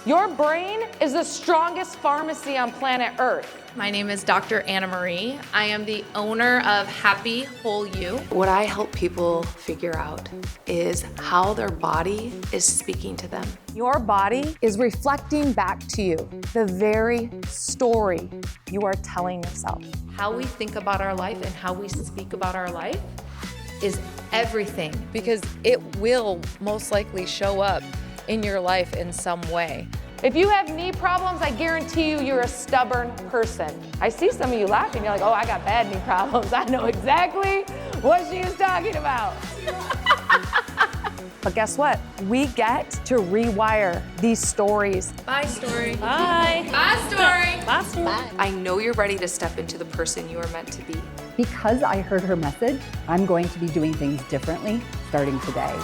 Your brain is the strongest pharmacy on planet Earth. My name is Dr. Anna Marie. I am the owner of Happy Whole You. What I help people figure out is how their body is speaking to them. Your body is reflecting back to you the very story you are telling yourself. How we think about our life and how we speak about our life is everything. Because it will most likely show up in your life in some way. If you have knee problems, I guarantee you're a stubborn person. I see some of you laughing. You're like, oh, I got bad knee problems. I know exactly what she is talking about. But guess what? We get to rewire these stories. Bye, story. Bye. Bye, story. Bye, story. Bye. I know you're ready to step into the person you are meant to be. Because I heard her message, I'm going to be doing things differently starting today.